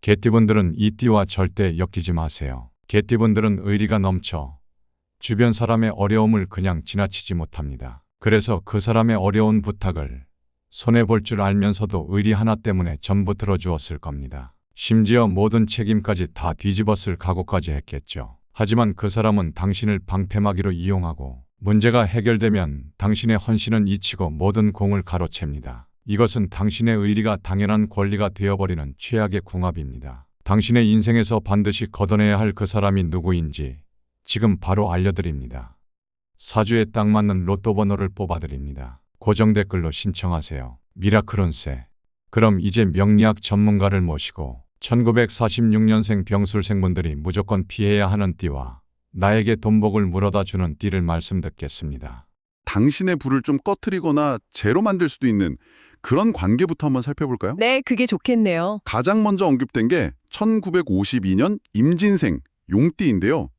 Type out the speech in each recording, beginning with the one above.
개띠분들은 이 띠와 절대 엮이지 마세요. 개띠분들은 의리가 넘쳐 주변 사람의 어려움을 그냥 지나치지 못합니다. 그래서 그 사람의 어려운 부탁을 손해볼 줄 알면서도 의리 하나 때문에 전부 들어주었을 겁니다. 심지어 모든 책임까지 다 뒤집었을 각오까지 했겠죠. 하지만 그 사람은 당신을 방패막이로 이용하고 문제가 해결되면 당신의 헌신은 잊히고 모든 공을 가로챕니다. 이것은 당신의 의리가 당연한 권리가 되어버리는 최악의 궁합입니다. 당신의 인생에서 반드시 걷어내야 할 그 사람이 누구인지 지금 바로 알려드립니다. 사주에 딱 맞는 로또 번호를 뽑아드립니다. 고정 댓글로 신청하세요. 미라클운세. 그럼 이제 명리학 전문가를 모시고 1946년생 병술생분들이 무조건 피해야 하는 띠와 나에게 돈복을 물어다 주는 띠를 말씀 듣겠습니다. 당신의 불을 좀 꺼트리거나 재로 만들 수도 있는 그런 관계부터 한번 살펴볼까요? 네, 그게 좋겠네요. 가장 먼저 언급된 게 1952년 임진생 용띠인데요.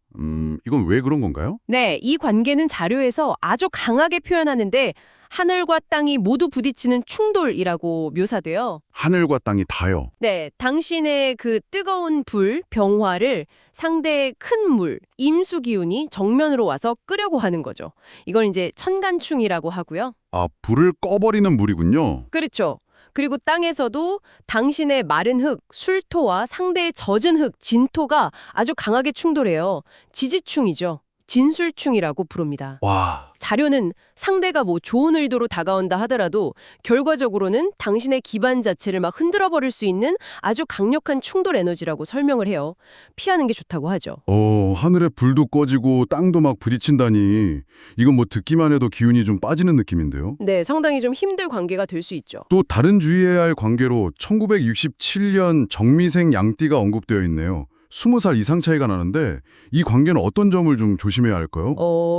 이건 왜 그런 건가요? 네, 이 관계는 자료에서 아주 강하게 표현하는데 하늘과 땅이 모두 부딪히는 충돌이라고 묘사돼요. 하늘과 땅이 다요. 네, 당신의 그 뜨거운 불, 병화를 상대의 큰 물, 임수 기운이 정면으로 와서 끄려고 하는 거죠. 이걸 이제 천간충이라고 하고요. 아, 불을 꺼버리는 물이군요. 그렇죠. 그리고 땅에서도 당신의 마른 흙, 술토와 상대의 젖은 흙, 진토가 아주 강하게 충돌해요. 지지충이죠. 진술충이라고 부릅니다. 와, 자료는 상대가 뭐 좋은 의도로 다가온다 하더라도 결과적으로는 당신의 기반 자체를 막 흔들어 버릴 수 있는 아주 강력한 충돌 에너지라고 설명을 해요. 피하는 게 좋다고 하죠. 하늘에 불도 꺼지고 땅도 막 부딪힌다니. 이건 뭐 듣기만 해도 기운이 좀 빠지는 느낌인데요. 네, 상당히 좀 힘들 관계가 될 수 있죠. 또 다른 주의해야 할 관계로 1967년 정미생 양띠가 언급되어 있네요. 20살 이상 차이가 나는데 이 관계는 어떤 점을 좀 조심해야 할까요?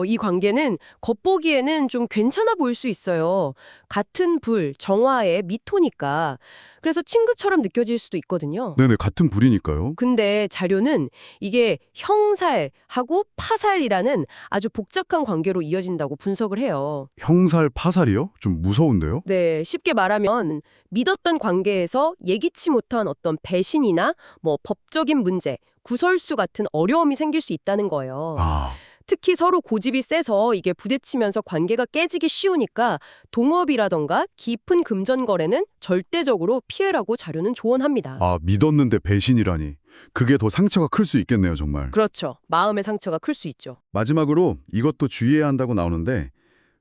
이 관계는 겉보기에는 좀 괜찮아 보일 수 있어요. 같은 불, 정화의 미토니까. 그래서 친구처럼 느껴질 수도 있거든요. 네네, 같은 불이니까요. 근데 자료는 이게 형살하고 파살이라는 아주 복잡한 관계로 이어진다고 분석을 해요. 형살, 파살이요? 좀 무서운데요? 네, 쉽게 말하면 믿었던 관계에서 예기치 못한 어떤 배신이나 뭐 법적인 문제, 구설수 같은 어려움이 생길 수 있다는 거예요. 아, 특히 서로 고집이 세서 이게 부딪히면서 관계가 깨지기 쉬우니까 동업이라던가 깊은 금전 거래는 절대적으로 피해라고 자료는 조언합니다. 믿었는데 배신이라니. 그게 더 상처가 클 수 있겠네요, 정말. 그렇죠. 마음의 상처가 클 수 있죠. 마지막으로 이것도 주의해야 한다고 나오는데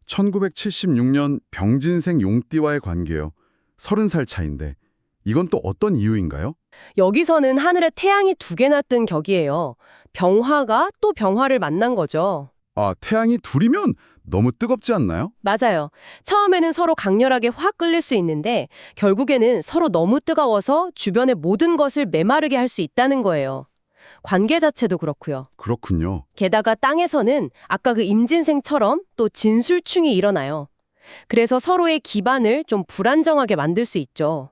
1976년 병진생 용띠와의 관계요. 30살 차인데 이건 또 어떤 이유인가요? 여기서는 하늘에 태양이 두 개나 뜬 격이에요. 병화가 또 병화를 만난 거죠. 아, 태양이 둘이면 너무 뜨겁지 않나요? 맞아요. 처음에는 서로 강렬하게 확 끌릴 수 있는데 결국에는 서로 너무 뜨거워서 주변의 모든 것을 메마르게 할 수 있다는 거예요. 관계 자체도 그렇고요. 그렇군요. 게다가 땅에서는 아까 그 임진생처럼 또 진술충이 일어나요. 그래서 서로의 기반을 좀 불안정하게 만들 수 있죠.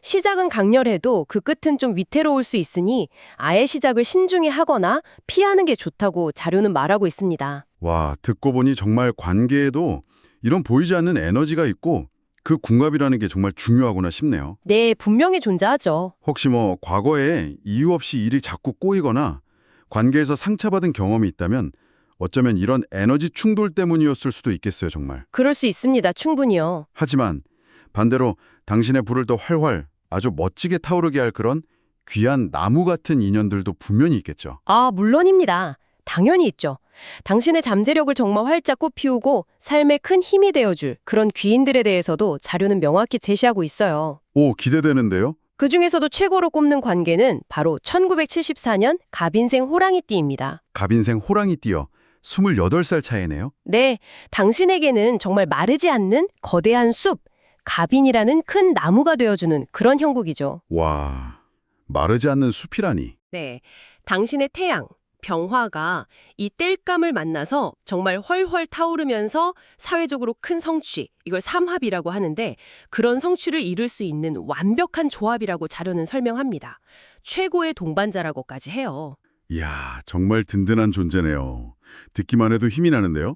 시작은 강렬해도 그 끝은 좀 위태로울 수 있으니 아예 시작을 신중히 하거나 피하는 게 좋다고 자료는 말하고 있습니다. 와, 듣고 보니 정말 관계에도 이런 보이지 않는 에너지가 있고 그 궁합이라는 게 정말 중요하구나 싶네요. 네, 분명히 존재하죠. 혹시 뭐 과거에 이유 없이 일이 자꾸 꼬이거나 관계에서 상처받은 경험이 있다면 어쩌면 이런 에너지 충돌 때문이었을 수도 있겠어요, 정말. 그럴 수 있습니다. 충분히요. 하지만 반대로 당신의 불을 더 활활 아주 멋지게 타오르게 할 그런 귀한 나무 같은 인연들도 분명히 있겠죠. 물론입니다. 당연히 있죠. 당신의 잠재력을 정말 활짝 꽃피우고 삶에 큰 힘이 되어줄 그런 귀인들에 대해서도 자료는 명확히 제시하고 있어요. 오, 기대되는데요? 그중에서도 최고로 꼽는 관계는 바로 1974년 갑인생 호랑이띠입니다. 갑인생 호랑이띠요. 28살 차이네요. 네, 당신에게는 정말 마르지 않는 거대한 숲, 갑인이라는 큰 나무가 되어주는 그런 형국이죠. 와, 마르지 않는 숲이라니. 네, 당신의 태양, 병화가 이 땔감을 만나서 정말 훨훨 타오르면서 사회적으로 큰 성취, 이걸 삼합이라고 하는데 그런 성취를 이룰 수 있는 완벽한 조합이라고 자료는 설명합니다. 최고의 동반자라고까지 해요. 이야, 정말 든든한 존재네요. 듣기만 해도 힘이 나는데요.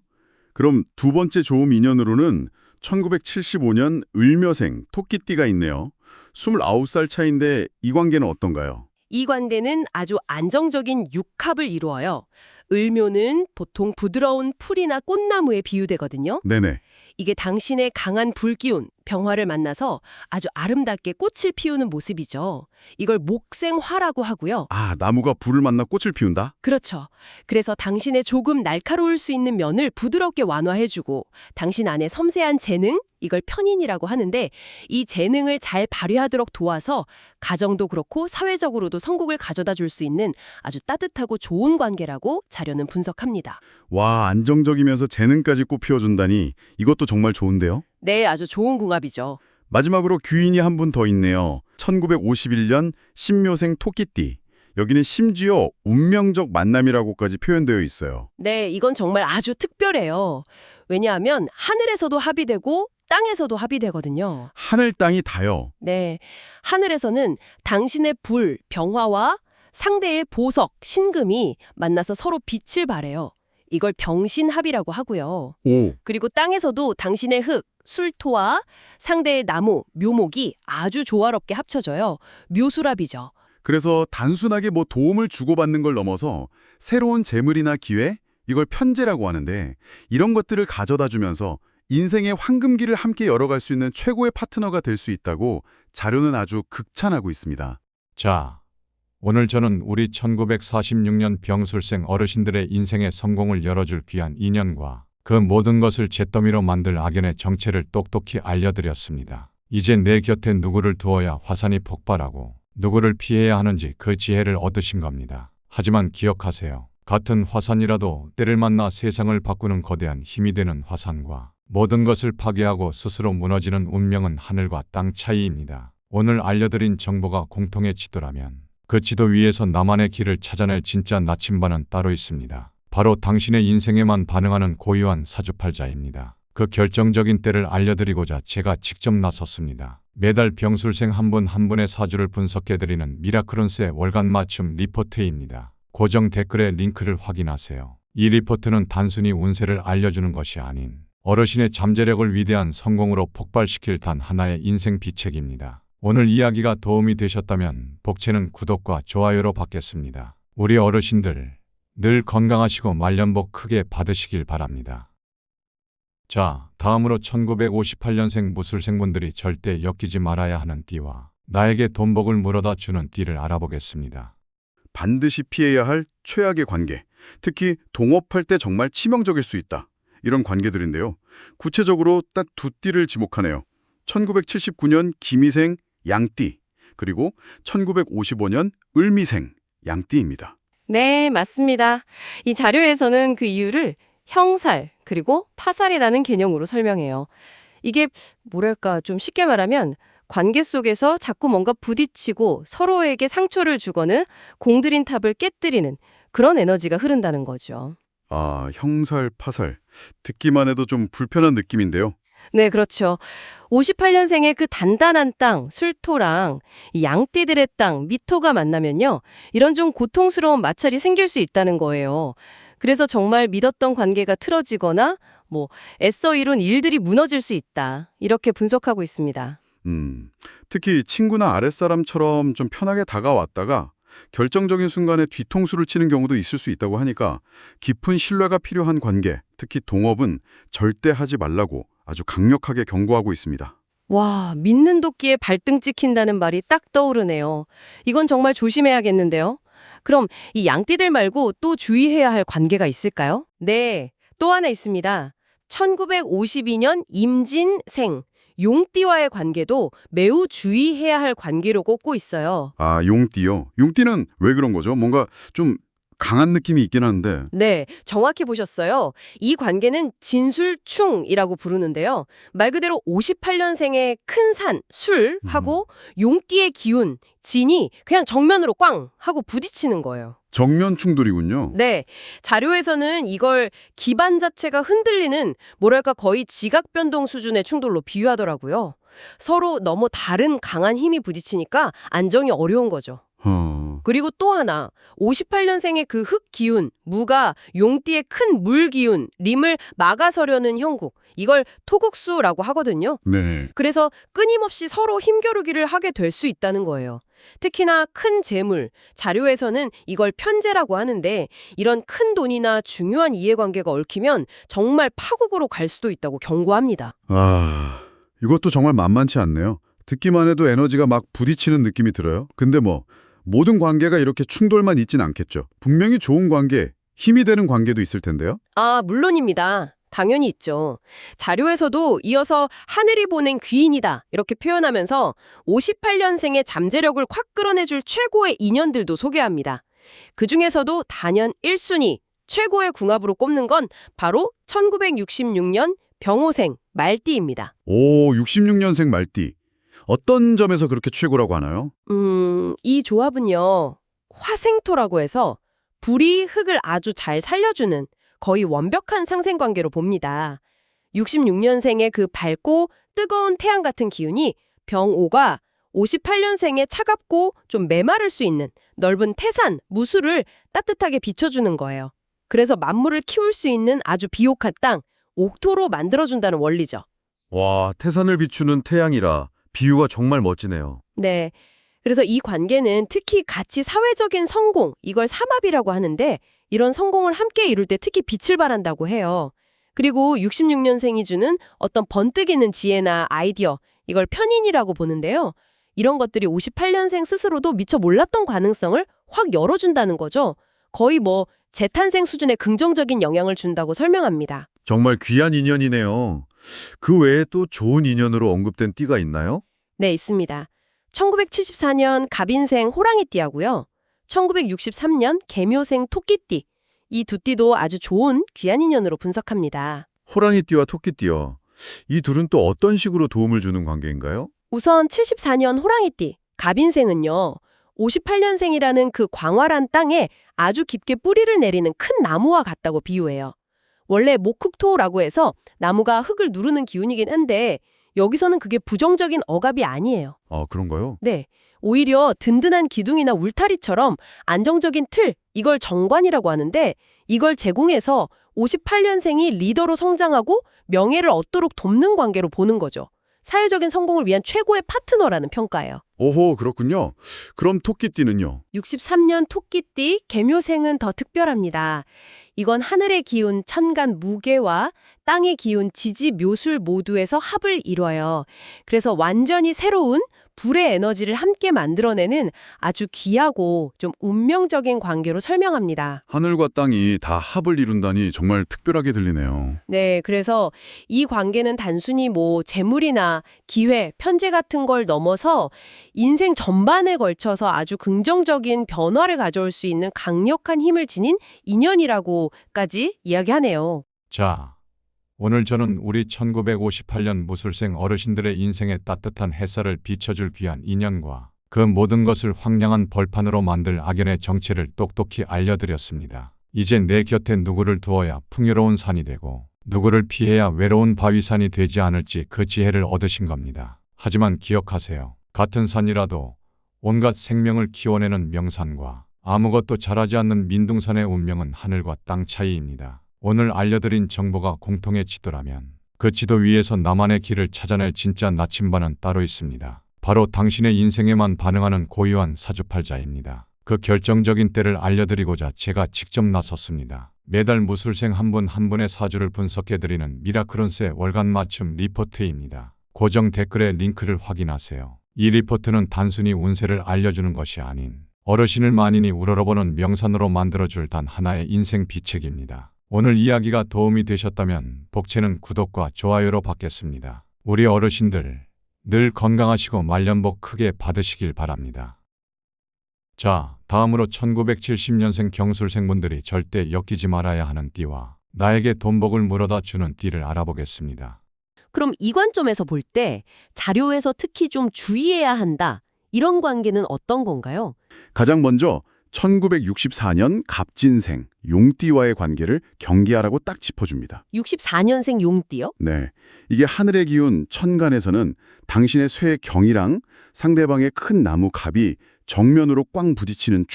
그럼 두 번째 좋음 인연으로는 1975년 을묘생 토끼띠가 있네요. 29살 차인데 이 관계는 어떤가요? 이 관계는 아주 안정적인 육합을 이루어요. 을묘는 보통 부드러운 풀이나 꽃나무에 비유되거든요. 네네. 이게 당신의 강한 불기운, 병화를 만나서 아주 아름답게 꽃을 피우는 모습이죠. 이걸 목생화라고 하고요. 아, 나무가 불을 만나 꽃을 피운다? 그렇죠. 그래서 당신의 조금 날카로울 수 있는 면을 부드럽게 완화해주고 당신 안에 섬세한 재능, 이걸 편인이라고 하는데 이 재능을 잘 발휘하도록 도와서 가정도 그렇고 사회적으로도 성공을 가져다 줄 수 있는 아주 따뜻하고 좋은 관계라고 자료는 분석합니다. 와, 안정적이면서 재능까지 꽃 피워준다니 이것도 정말 좋은데요? 네, 아주 좋은 궁합이죠. 마지막으로 귀인이 한 분 더 있네요. 1951년 신묘생 토끼띠. 여기는 심지어 운명적 만남이라고까지 표현되어 있어요. 네, 이건 정말 아주 특별해요. 왜냐하면 하늘에서도 합의되고 땅에서도 합의되거든요. 하늘 땅이 다요. 네, 하늘에서는 당신의 불, 병화와 상대의 보석, 신금이 만나서 서로 빛을 발해요. 이걸 병신합이라고 하고요. 오, 그리고 땅에서도 당신의 흙, 술토와 상대의 나무, 묘목이 아주 조화롭게 합쳐져요. 묘수랍이죠. 그래서 단순하게 뭐 도움을 주고받는 걸 넘어서 새로운 재물이나 기회, 이걸 편재라고 하는데 이런 것들을 가져다 주면서 인생의 황금기를 함께 열어갈 수 있는 최고의 파트너가 될 수 있다고 자료는 아주 극찬하고 있습니다. 자, 오늘 저는 우리 1946년 병술생 어르신들의 인생의 성공을 열어줄 귀한 인연과 그 모든 것을 잿더미로 만들 악연의 정체를 똑똑히 알려드렸습니다. 이제 내 곁에 누구를 두어야 화산이 폭발하고 누구를 피해야 하는지 그 지혜를 얻으신 겁니다. 하지만 기억하세요. 같은 화산이라도 때를 만나 세상을 바꾸는 거대한 힘이 되는 화산과 모든 것을 파괴하고 스스로 무너지는 운명은 하늘과 땅 차이입니다. 오늘 알려드린 정보가 공통의 지도라면 그 지도 위에서 나만의 길을 찾아낼 진짜 나침반은 따로 있습니다. 바로 당신의 인생에만 반응하는 고유한 사주팔자입니다. 그 결정적인 때를 알려드리고자 제가 직접 나섰습니다. 매달 병술생 한 분 한 분의 사주를 분석해드리는 미라클론스의 월간 맞춤 리포트입니다. 고정 댓글에 링크를 확인하세요. 이 리포트는 단순히 운세를 알려주는 것이 아닌 어르신의 잠재력을 위대한 성공으로 폭발시킬 단 하나의 인생 비책입니다. 오늘 이야기가 도움이 되셨다면 복채는 구독과 좋아요로 받겠습니다. 우리 어르신들 늘 건강하시고 말년복 크게 받으시길 바랍니다. 자, 다음으로 1958년생 무술생분들이 절대 엮이지 말아야 하는 띠와 나에게 돈복을 물어다 주는 띠를 알아보겠습니다. 반드시 피해야 할 최악의 관계, 특히 동업할 때 정말 치명적일 수 있다. 이런 관계들인데요. 구체적으로 딱 두 띠를 지목하네요. 1979년 기미생 양띠, 그리고 1955년 을미생 양띠입니다. 네, 맞습니다. 이 자료에서는 그 이유를 형살, 그리고 파살이라는 개념으로 설명해요. 이게 뭐랄까 좀 쉽게 말하면 관계 속에서 자꾸 뭔가 부딪히고 서로에게 상처를 주거나 공들인 탑을 깨뜨리는 그런 에너지가 흐른다는 거죠. 아, 형살, 파살. 듣기만 해도 좀 불편한 느낌인데요. 네, 그렇죠. 58년생의 그 단단한 땅, 술토랑 이 양띠들의 땅, 미토가 만나면요. 이런 좀 고통스러운 마찰이 생길 수 있다는 거예요. 그래서 정말 믿었던 관계가 틀어지거나 애써 이룬 일들이 무너질 수 있다. 이렇게 분석하고 있습니다. 특히 친구나 아랫사람처럼 좀 편하게 다가왔다가 결정적인 순간에 뒤통수를 치는 경우도 있을 수 있다고 하니까 깊은 신뢰가 필요한 관계, 특히 동업은 절대 하지 말라고 아주 강력하게 경고하고 있습니다. 와, 믿는 도끼에 발등 찍힌다는 말이 딱 떠오르네요. 이건 정말 조심해야겠는데요. 그럼 이 양띠들 말고 또 주의해야 할 관계가 있을까요? 네, 또 하나 있습니다. 1952년 임진생, 용띠와의 관계도 매우 주의해야 할 관계로 꼽고 있어요. 아, 용띠요? 용띠는 왜 그런 거죠? 뭔가 좀 강한 느낌이 있긴 한데. 네, 정확히 보셨어요. 이 관계는 진술충이라고 부르는데요. 말 그대로 58년생의 큰 산, 술하고 용띠의 기운, 진이 그냥 정면으로 꽝 하고 부딪히는 거예요. 정면 충돌이군요. 네, 자료에서는 이걸 기반 자체가 흔들리는 뭐랄까 거의 지각 변동 수준의 충돌로 비유하더라고요. 서로 너무 다른 강한 힘이 부딪히니까 안정이 어려운 거죠. 그리고 또 하나, 58년생의 그 흑 기운, 무가 용띠의 큰 물 기운, 림을 막아서려는 형국, 이걸 토국수라고 하거든요. 네. 그래서 끊임없이 서로 힘겨루기를 하게 될 수 있다는 거예요. 특히나 큰 재물, 자료에서는 이걸 편재라고 하는데 이런 큰 돈이나 중요한 이해관계가 얽히면 정말 파국으로 갈 수도 있다고 경고합니다. 아, 이것도 정말 만만치 않네요. 듣기만 해도 에너지가 막 부딪히는 느낌이 들어요. 근데 모든 관계가 이렇게 충돌만 있진 않겠죠. 분명히 좋은 관계, 힘이 되는 관계도 있을 텐데요. 아, 물론입니다. 당연히 있죠. 자료에서도 이어서 하늘이 보낸 귀인이다 이렇게 표현하면서 58년생의 잠재력을 확 끌어내줄 최고의 인연들도 소개합니다. 그중에서도 단연 1순위, 최고의 궁합으로 꼽는 건 바로 1966년 병호생 말띠입니다. 오, 66년생 말띠. 어떤 점에서 그렇게 최고라고 하나요? 이 조합은요, 화생토라고 해서 불이 흙을 아주 잘 살려주는 거의 완벽한 상생관계로 봅니다. 66년생의 그 밝고 뜨거운 태양 같은 기운이 병오가 58년생의 차갑고 좀 메마를 수 있는 넓은 태산, 무수를 따뜻하게 비춰주는 거예요. 그래서 만물을 키울 수 있는 아주 비옥한 땅, 옥토로 만들어준다는 원리죠. 와, 태산을 비추는 태양이라 비유가 정말 멋지네요. 네. 그래서 이 관계는 특히 같이 사회적인 성공, 이걸 삼합이라고 하는데 이런 성공을 함께 이룰 때 특히 빛을 발한다고 해요. 그리고 66년생이 주는 어떤 번뜩이는 지혜나 아이디어, 이걸 편인이라고 보는데요. 이런 것들이 58년생 스스로도 미처 몰랐던 가능성을 확 열어준다는 거죠. 거의 재탄생 수준의 긍정적인 영향을 준다고 설명합니다. 정말 귀한 인연이네요. 그 외에 또 좋은 인연으로 언급된 띠가 있나요? 네, 있습니다. 1974년 갑인생 호랑이띠하고요. 1963년 개묘생 토끼띠. 이 두 띠도 아주 좋은 귀한 인연으로 분석합니다. 호랑이띠와 토끼띠요. 이 둘은 또 어떤 식으로 도움을 주는 관계인가요? 우선 74년 호랑이띠, 갑인생은요. 58년생이라는 그 광활한 땅에 아주 깊게 뿌리를 내리는 큰 나무와 같다고 비유해요. 원래 목흑토라고 해서 나무가 흙을 누르는 기운이긴 한데 여기서는 그게 부정적인 억압이 아니에요. 아, 그런가요? 네, 오히려 든든한 기둥이나 울타리처럼 안정적인 틀, 이걸 정관이라고 하는데 이걸 제공해서 58년생이 리더로 성장하고 명예를 얻도록 돕는 관계로 보는 거죠. 사회적인 성공을 위한 최고의 파트너라는 평가예요. 오호, 그렇군요. 그럼 토끼띠는요? 63년 토끼띠 개묘생은 더 특별합니다. 이건 하늘의 기운 천간 무게와 땅의 기운 지지 묘술 모두에서 합을 이뤄요. 그래서 완전히 새로운 불의 에너지를 함께 만들어내는 아주 귀하고 좀 운명적인 관계로 설명합니다. 하늘과 땅이 다 합을 이룬다니 정말 특별하게 들리네요. 네, 그래서 이 관계는 단순히 재물이나 기회, 편재 같은 걸 넘어서 인생 전반에 걸쳐서 아주 긍정적인 변화를 가져올 수 있는 강력한 힘을 지닌 인연이라고까지 이야기하네요. 자, 오늘 저는 우리 1958년 무술생 어르신들의 인생에 따뜻한 햇살을 비춰줄 귀한 인연과 그 모든 것을 황량한 벌판으로 만들 악연의 정체를 똑똑히 알려드렸습니다. 이제 내 곁에 누구를 두어야 풍요로운 산이 되고 누구를 피해야 외로운 바위산이 되지 않을지 그 지혜를 얻으신 겁니다. 하지만 기억하세요. 같은 산이라도 온갖 생명을 키워내는 명산과 아무것도 자라지 않는 민둥산의 운명은 하늘과 땅 차이입니다. 오늘 알려드린 정보가 공통의 지도라면 그 지도 위에서 나만의 길을 찾아낼 진짜 나침반은 따로 있습니다. 바로 당신의 인생에만 반응하는 고유한 사주팔자입니다. 그 결정적인 때를 알려드리고자 제가 직접 나섰습니다. 매달 무술생 한 분 한 분의 사주를 분석해드리는 미라클론스의 월간 맞춤 리포트입니다. 고정 댓글에 링크를 확인하세요. 이 리포트는 단순히 운세를 알려주는 것이 아닌 어르신을 만인이 우러러보는 명산으로 만들어줄 단 하나의 인생 비책입니다. 오늘 이야기가 도움이 되셨다면 복채는 구독과 좋아요로 받겠습니다. 우리 어르신들 늘 건강하시고 말년복 크게 받으시길 바랍니다. 자, 다음으로 1970년생 경술생분들이 절대 엮이지 말아야 하는 띠와 나에게 돈복을 물어다 주는 띠를 알아보겠습니다. 그럼 이 관점에서 볼 때 자료에서 특히 좀 주의해야 한다. 이런 관계는 어떤 건가요? 가장 먼저 1964년 갑진생 용띠와의 관계를 경계하라고 딱 짚어줍니다. 64년생 용띠요? 네, 이게 하늘의 기운 천간에서는 당신의 쇠 경이랑 상대방의 큰 나무 갑이 정면으로 꽝 부딪히는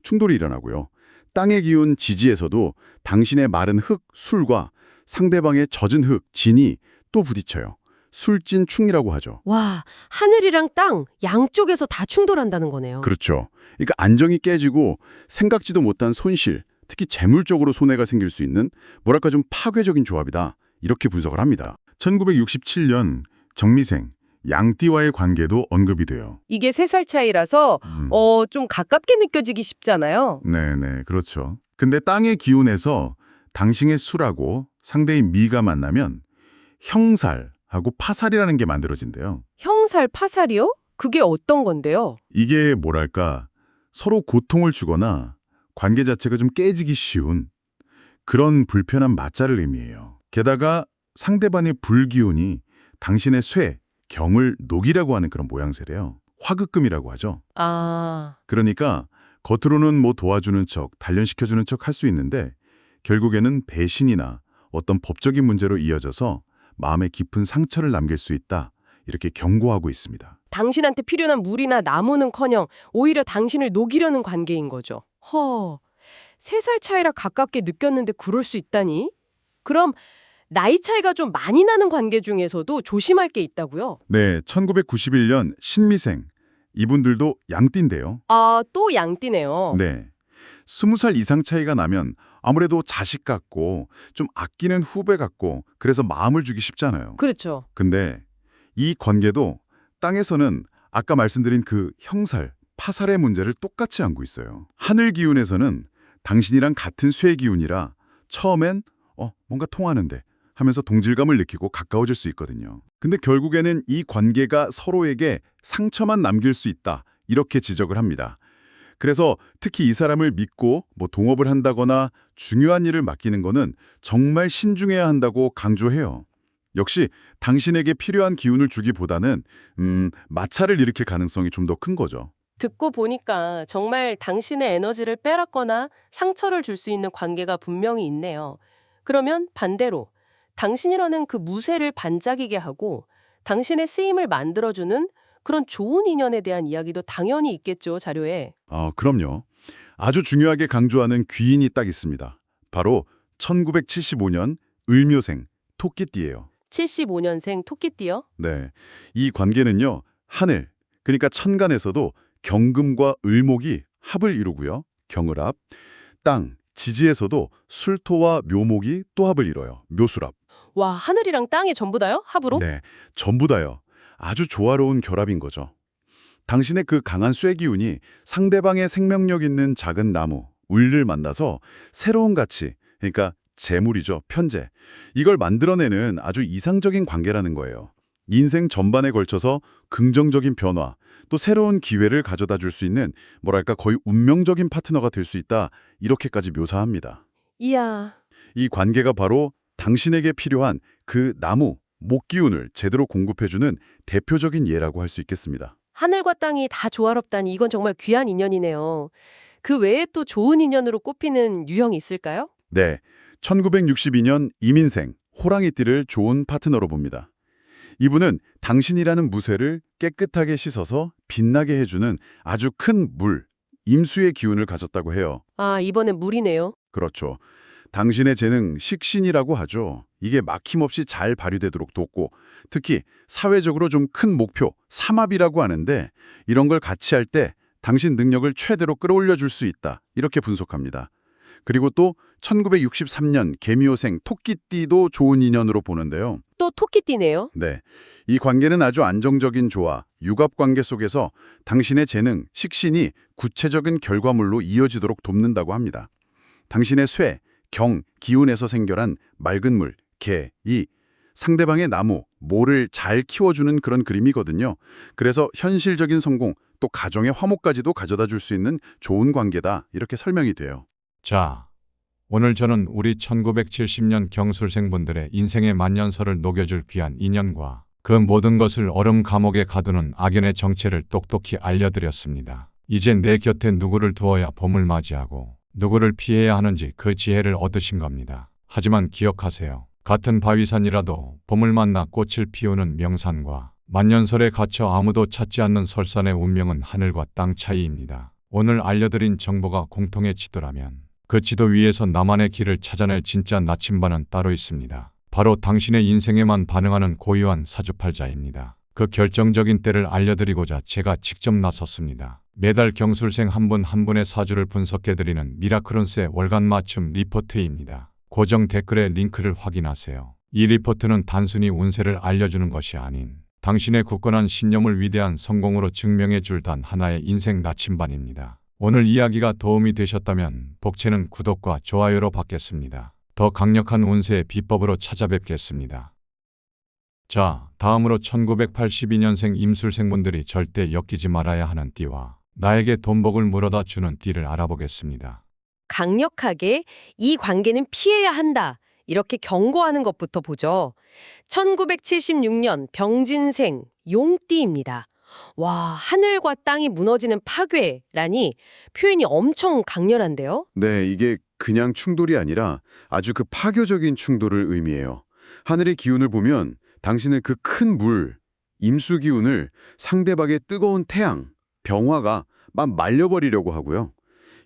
충돌이 일어나고요. 땅의 기운 지지에서도 당신의 마른 흙, 술과 상대방의 젖은 흙, 진이 또 부딪혀요. 술진충이라고 하죠. 와, 하늘이랑 땅 양쪽에서 다 충돌한다는 거네요. 그렇죠. 그러니까 안정이 깨지고 생각지도 못한 손실, 특히 재물적으로 손해가 생길 수 있는 뭐랄까 좀 파괴적인 조합이다. 이렇게 분석을 합니다. 1967년 정미생, 양띠와의 관계도 언급이 돼요. 이게 3살 차이라서 좀 가깝게 느껴지기 쉽잖아요. 네네, 그렇죠. 근데 땅의 기운에서 당신의 수라고 상대의 미가 만나면 형살하고 파살이라는 게 만들어진대요. 형살, 파살이요? 그게 어떤 건데요? 이게 뭐랄까, 서로 고통을 주거나 관계 자체가 좀 깨지기 쉬운 그런 불편한 맞자를 의미해요. 게다가 상대방의 불기운이 당신의 쇠, 경을 녹이라고 하는 그런 모양새래요. 화극금이라고 하죠. 아, 그러니까 겉으로는 뭐 도와주는 척, 단련시켜주는 척 할 수 있는데 결국에는 배신이나 어떤 법적인 문제로 이어져서 마음에 깊은 상처를 남길 수 있다. 이렇게 경고하고 있습니다. 당신한테 필요한 물이나 나무는커녕 오히려 당신을 녹이려는 관계인 거죠. 3살 차이라 가깝게 느꼈는데 그럴 수 있다니? 그럼 나이 차이가 좀 많이 나는 관계 중에서도 조심할 게 있다고요? 네, 1991년 신미생. 이분들도 양띠인데요. 아, 또 양띠네요. 네. 20살 이상 차이가 나면 아무래도 자식 같고 좀 아끼는 후배 같고 그래서 마음을 주기 쉽잖아요. 그렇죠. 근데 이 관계도 땅에서는 아까 말씀드린 그 형살, 파살의 문제를 똑같이 안고 있어요. 하늘 기운에서는 당신이랑 같은 쇠 기운이라 처음엔 뭔가 통하는데 하면서 동질감을 느끼고 가까워질 수 있거든요. 근데 결국에는 이 관계가 서로에게 상처만 남길 수 있다. 이렇게 지적을 합니다. 그래서 특히 이 사람을 믿고 동업을 한다거나 중요한 일을 맡기는 거는 정말 신중해야 한다고 강조해요. 역시 당신에게 필요한 기운을 주기보다는 마찰을 일으킬 가능성이 좀 더 큰 거죠. 듣고 보니까 정말 당신의 에너지를 빼앗거나 상처를 줄 수 있는 관계가 분명히 있네요. 그러면 반대로 당신이라는 그 무쇠를 반짝이게 하고 당신의 쓰임을 만들어주는 그런 좋은 인연에 대한 이야기도 당연히 있겠죠, 자료에. 그럼요. 아주 중요하게 강조하는 귀인이 딱 있습니다. 바로 1975년 을묘생 토끼띠예요. 75년생 토끼띠요? 네, 이 관계는요. 하늘, 그러니까 천간에서도 경금과 을목이 합을 이루고요. 경을합. 땅, 지지에서도 술토와 묘목이 또 합을 이뤄요. 묘술합. 와, 하늘이랑 땅이 전부 다요? 합으로? 네, 전부 다요. 아주 조화로운 결합인 거죠. 당신의 그 강한 쇠 기운이 상대방의 생명력 있는 작은 나무, 울을 만나서 새로운 가치, 그러니까 재물이죠, 편재. 이걸 만들어내는 아주 이상적인 관계라는 거예요. 인생 전반에 걸쳐서 긍정적인 변화, 또 새로운 기회를 가져다 줄 수 있는 뭐랄까 거의 운명적인 파트너가 될 수 있다. 이렇게까지 묘사합니다. 이야, 이 관계가 바로 당신에게 필요한 그 나무, 목 기운을 제대로 공급해주는 대표적인 예라고 할 수 있겠습니다. 하늘과 땅이 다 조화롭다니 이건 정말 귀한 인연이네요. 그 외에 또 좋은 인연으로 꼽히는 유형이 있을까요? 네, 1962년 이민생, 호랑이띠를 좋은 파트너로 봅니다. 이분은 당신이라는 무쇠를 깨끗하게 씻어서 빛나게 해주는 아주 큰 물, 임수의 기운을 가졌다고 해요. 아, 이번엔 물이네요. 그렇죠. 당신의 재능, 식신이라고 하죠. 이게 막힘없이 잘 발휘되도록 돕고 특히 사회적으로 좀 큰 목표, 삼합이라고 하는데 이런 걸 같이 할 때 당신 능력을 최대로 끌어올려 줄 수 있다. 이렇게 분석합니다. 그리고 또 1963년 개미호생 토끼띠도 좋은 인연으로 보는데요. 또 토끼띠네요. 네, 이 관계는 아주 안정적인 조화, 육합관계 속에서 당신의 재능, 식신이 구체적인 결과물로 이어지도록 돕는다고 합니다. 당신의 쇠, 경, 기운에서 생겨난 맑은 물, 개, 이 상대방의 나무, 모를 잘 키워주는 그런 그림이거든요. 그래서 현실적인 성공, 또 가정의 화목까지도 가져다 줄 수 있는 좋은 관계다. 이렇게 설명이 돼요. 자, 오늘 저는 우리 1970년 경술생분들의 인생의 만년설을 녹여줄 귀한 인연과 그 모든 것을 얼음 감옥에 가두는 악연의 정체를 똑똑히 알려드렸습니다. 이제 내 곁에 누구를 두어야 봄을 맞이하고 누구를 피해야 하는지 그 지혜를 얻으신 겁니다. 하지만 기억하세요. 같은 바위산이라도 봄을 만나 꽃을 피우는 명산과 만년설에 갇혀 아무도 찾지 않는 설산의 운명은 하늘과 땅 차이입니다. 오늘 알려드린 정보가 공통의 지도라면 그 지도 위에서 나만의 길을 찾아낼 진짜 나침반은 따로 있습니다. 바로 당신의 인생에만 반응하는 고유한 사주팔자입니다. 그 결정적인 때를 알려드리고자 제가 직접 나섰습니다. 매달 경술생 한 분 한 분의 사주를 분석해드리는 미라클론스의 월간 맞춤 리포트입니다. 고정 댓글에 링크를 확인하세요. 이 리포트는 단순히 운세를 알려주는 것이 아닌 당신의 굳건한 신념을 위대한 성공으로 증명해 줄 단 하나의 인생 나침반입니다. 오늘 이야기가 도움이 되셨다면 복채는 구독과 좋아요로 받겠습니다. 더 강력한 운세의 비법으로 찾아뵙겠습니다. 자, 다음으로 1982년생 임술생분들이 절대 엮이지 말아야 하는 띠와 나에게 돈복을 물어다 주는 띠를 알아보겠습니다. 강력하게 이 관계는 피해야 한다. 이렇게 경고하는 것부터 보죠. 1976년 병진생 용띠입니다. 와, 하늘과 땅이 무너지는 파괴라니 표현이 엄청 강렬한데요. 네, 이게 그냥 충돌이 아니라 아주 그 파교적인 충돌을 의미해요. 하늘의 기운을 보면 당신의 그 큰 물, 임수 기운을 상대방의 뜨거운 태양, 병화가 막 말려버리려고 하고요.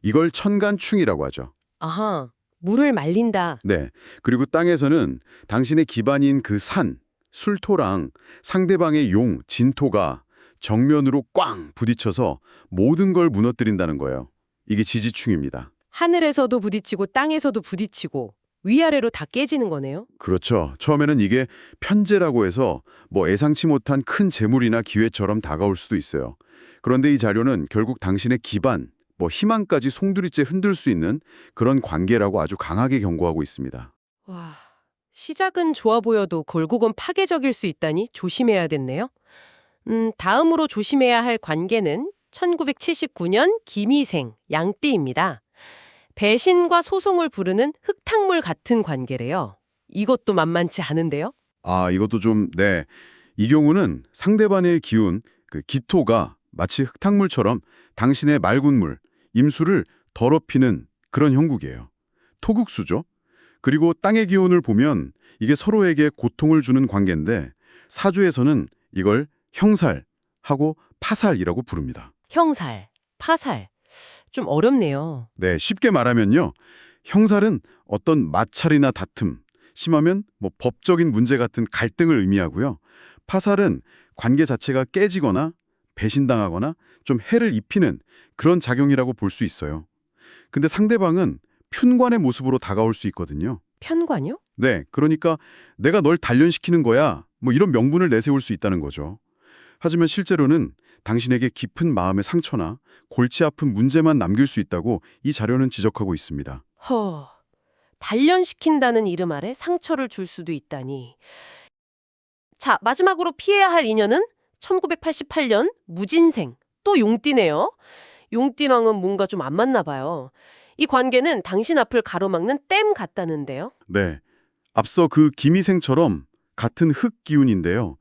이걸 천간충이라고 하죠. 아하, 물을 말린다. 네, 그리고 땅에서는 당신의 기반인 그 산, 술토랑 상대방의 용, 진토가 정면으로 꽝 부딪혀서 모든 걸 무너뜨린다는 거예요. 이게 지지충입니다. 하늘에서도 부딪히고 땅에서도 부딪히고 위아래로 다 깨지는 거네요. 그렇죠. 처음에는 이게 편재라고 해서 뭐 예상치 못한 큰 재물이나 기회처럼 다가올 수도 있어요. 그런데 이 자료는 결국 당신의 기반, 뭐 희망까지 송두리째 흔들 수 있는 그런 관계라고 아주 강하게 경고하고 있습니다. 와, 시작은 좋아 보여도 결국은 파괴적일 수 있다니 조심해야겠네요. 다음으로 조심해야 할 관계는 1979년 김희생 양띠입니다. 배신과 소송을 부르는 흙탕물 같은 관계래요. 이것도 만만치 않은데요? 아, 이것도 좀, 네. 이 경우는 상대방의 기운, 그 기토가 마치 흙탕물처럼 당신의 맑은 물, 임수를 더럽히는 그런 형국이에요. 토국수죠. 그리고 땅의 기운을 보면 이게 서로에게 고통을 주는 관계인데 사주에서는 이걸 형살하고 파살이라고 부릅니다. 형살, 파살. 좀 어렵네요. 네, 쉽게 말하면요. 형살은 어떤 마찰이나 다툼, 심하면 뭐 법적인 문제 같은 갈등을 의미하고요. 파살은 관계 자체가 깨지거나 배신당하거나 좀 해를 입히는 그런 작용이라고 볼 수 있어요. 근데 상대방은 편관의 모습으로 다가올 수 있거든요. 편관요? 네, 그러니까 내가 널 단련시키는 거야. 뭐 이런 명분을 내세울 수 있다는 거죠. 하지만 실제로는 당신에게 깊은 마음의 상처나 골치 아픈 문제만 남길 수 있다고 이 자료는 지적하고 있습니다. 단련시킨다는 이름 아래 상처를 줄 수도 있다니. 자, 마지막으로 피해야 할 인연은 1988년 무진생, 또 용띠네요. 용띠랑은 뭔가 좀 안 맞나 봐요. 이 관계는 당신 앞을 가로막는 댐 같다는데요. 네, 앞서 그 김희생처럼 같은 흙 기운인데요.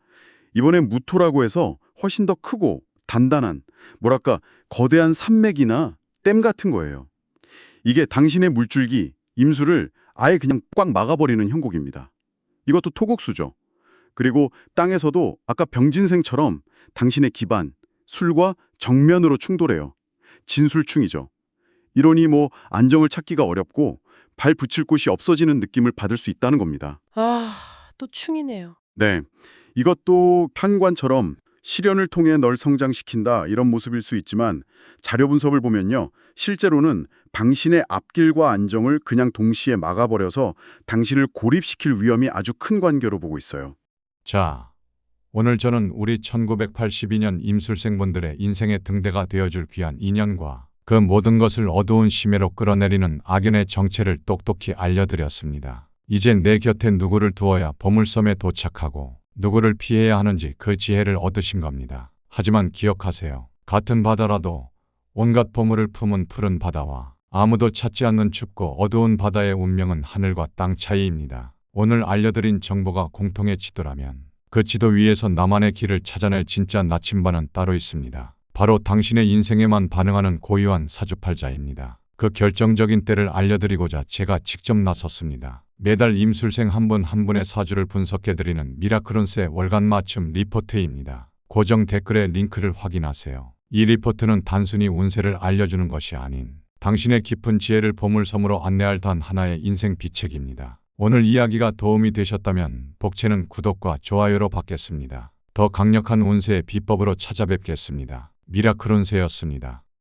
이번엔 무토라고 해서 훨씬 더 크고 단단한, 뭐랄까 거대한 산맥이나 댐 같은 거예요. 이게 당신의 물줄기, 임수를 아예 그냥 꽉 막아버리는 형국입니다. 이것도 토국수죠. 그리고 땅에서도 아까 병진생처럼 당신의 기반, 술과 정면으로 충돌해요. 진술충이죠. 이러니 뭐 안정을 찾기가 어렵고 발 붙일 곳이 없어지는 느낌을 받을 수 있다는 겁니다. 아, 또 충이네요. 네, 이것도 편관처럼 시련을 통해 널 성장시킨다 이런 모습일 수 있지만 자료 분석을 보면요. 실제로는 당신의 앞길과 안정을 그냥 동시에 막아버려서 당신을 고립시킬 위험이 아주 큰 관계로 보고 있어요. 자, 오늘 저는 우리 1982년 임술생분들의 인생의 등대가 되어줄 귀한 인연과 그 모든 것을 어두운 심해로 끌어내리는 악연의 정체를 똑똑히 알려드렸습니다. 이제 내 곁에 누구를 두어야 보물섬에 도착하고 누구를 피해야 하는지 그 지혜를 얻으신 겁니다. 하지만 기억하세요. 같은 바다라도 온갖 보물을 품은 푸른 바다와 아무도 찾지 않는 춥고 어두운 바다의 운명은 하늘과 땅 차이입니다. 오늘 알려드린 정보가 공통의 지도라면 그 지도 위에서 나만의 길을 찾아낼 진짜 나침반은 따로 있습니다. 바로 당신의 인생에만 반응하는 고유한 사주팔자입니다. 그 결정적인 때를 알려드리고자 제가 직접 나섰습니다. 매달 임술생 한 분 한 분의 사주를 분석해드리는 미라클 운세 월간 맞춤 리포트입니다. 고정 댓글에 링크를 확인하세요. 이 리포트는 단순히 운세를 알려주는 것이 아닌 당신의 깊은 지혜를 보물섬으로 안내할 단 하나의 인생 비책입니다. 오늘 이야기가 도움이 되셨다면 복채는 구독과 좋아요로 받겠습니다. 더 강력한 운세의 비법으로 찾아뵙겠습니다. 미라클 운세였습니다.